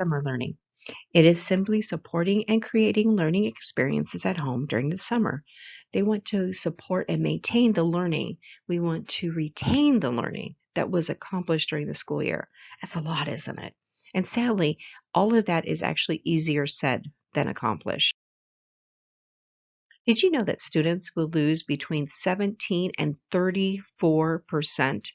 Summer learning. It is simply supporting and creating learning experiences at home during the summer. They want to support and maintain the learning. We want to retain the learning that was accomplished during the school year. That's a lot, isn't it? And sadly, all of that is actually easier said than accomplished. Did you know that students will lose between 17 and 34%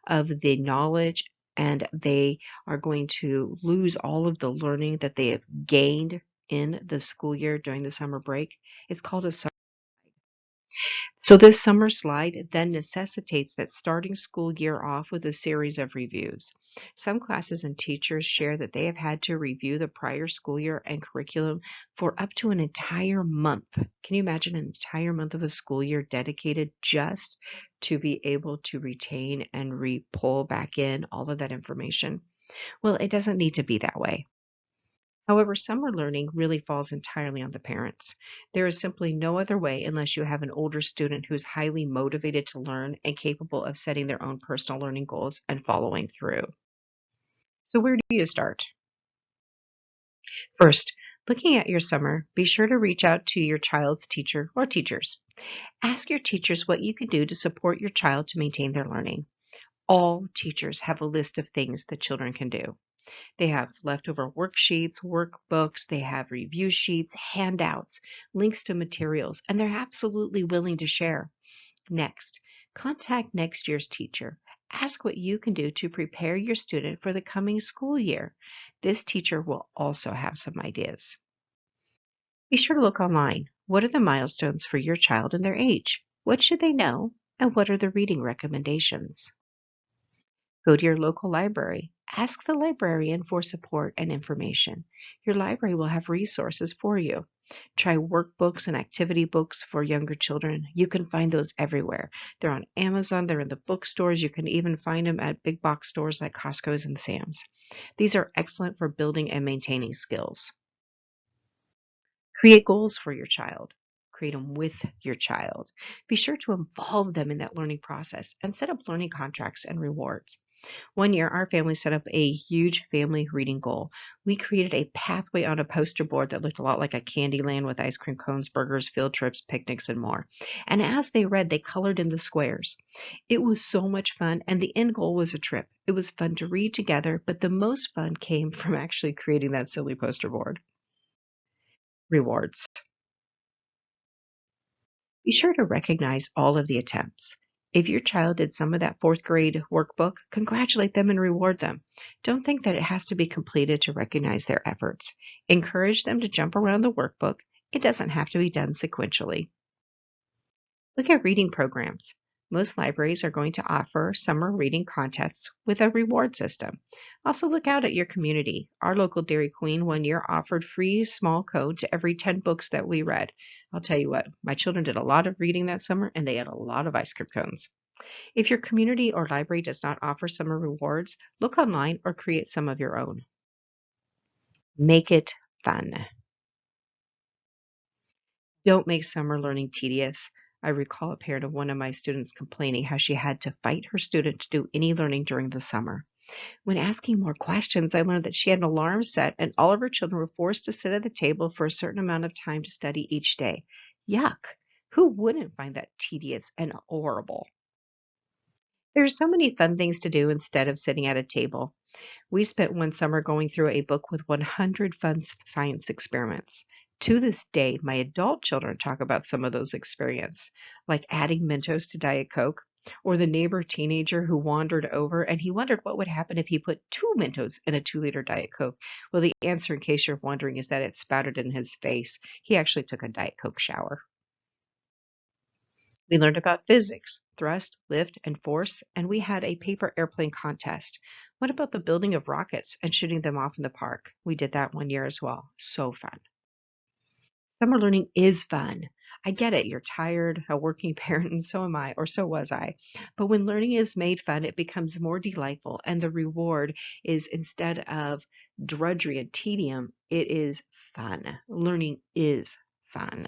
of the knowledge, and they are going to lose all of the learning that they have gained in the school year during the summer break? It's called a summer. So this summer slide then necessitates that starting school year off with a series of reviews. Some classes and teachers share that they have had to review the prior school year and curriculum for up to an entire month. Can you imagine an entire month of a school year dedicated just to be able to retain and pull back in all of that information? Well, it doesn't need to be that way. However, summer learning really falls entirely on the parents. There is simply no other way unless you have an older student who's highly motivated to learn and capable of setting their own personal learning goals and following through. So, where do you start? First, looking at your summer, be sure to reach out to your child's teacher or teachers. Ask your teachers what you can do to support your child to maintain their learning. All teachers have a list of things that children can do. They have leftover worksheets, workbooks, they have review sheets, handouts, links to materials, and they're absolutely willing to share. Next, contact next year's teacher. Ask what you can do to prepare your student for the coming school year. This teacher will also have some ideas. Be sure to look online. What are the milestones for your child and their age? What should they know? And what are the reading recommendations? Go to your local library. Ask the librarian for support and information. Your library will have resources for you. Try workbooks and activity books for younger children. You can find those everywhere. They're on Amazon, they're in the bookstores. You can even find them at big box stores like Costco's and Sam's. These are excellent for building and maintaining skills. Create goals for your child. Create them with your child. Be sure to involve them in that learning process and set up learning contracts and rewards. One year, our family set up a huge family reading goal. We created a pathway on a poster board that looked a lot like a candy land with ice cream cones, burgers, field trips, picnics, and more. And as they read, they colored in the squares. It was so much fun, and the end goal was a trip. It was fun to read together, but the most fun came from actually creating that silly poster board. Rewards. Be sure to recognize all of the attempts. If your child did some of that fourth grade workbook, congratulate them and reward them. Don't think that it has to be completed to recognize their efforts. Encourage them to jump around the workbook. It doesn't have to be done sequentially. Look at reading programs. Most libraries are going to offer summer reading contests with a reward system. Also, look out at your community. Our local Dairy Queen one year offered free small code to every 10 books that we read. I'll tell you what, my children did a lot of reading that summer and they had a lot of ice cream cones. If your community or library does not offer summer rewards, look online or create some of your own. Make it fun. Don't make summer learning tedious. I recall a parent of one of my students complaining how she had to fight her student to do any learning during the summer. When asking more questions, I learned that she had an alarm set and all of her children were forced to sit at the table for a certain amount of time to study each day. Yuck! Who wouldn't find that tedious and horrible? There are so many fun things to do instead of sitting at a table. We spent one summer going through a book with 100 fun science experiments. To this day, my adult children talk about some of those experiments, like adding Mentos to Diet Coke, or the neighbor teenager who wandered over and he wondered what would happen if he put two Mentos in a 2-liter Diet Coke. Well, the answer, in case you're wondering, is that it spouted in his face. He actually took a Diet Coke shower. We learned about physics, thrust, lift, and force, and we had a paper airplane contest. What about the building of rockets and shooting them off in the park? We did that one year as well. So fun. Summer learning is fun. I get it. You're tired, a working parent, and so am I, or so was I. But when learning is made fun, it becomes more delightful, and the reward is instead of drudgery and tedium, it is fun. Learning is fun.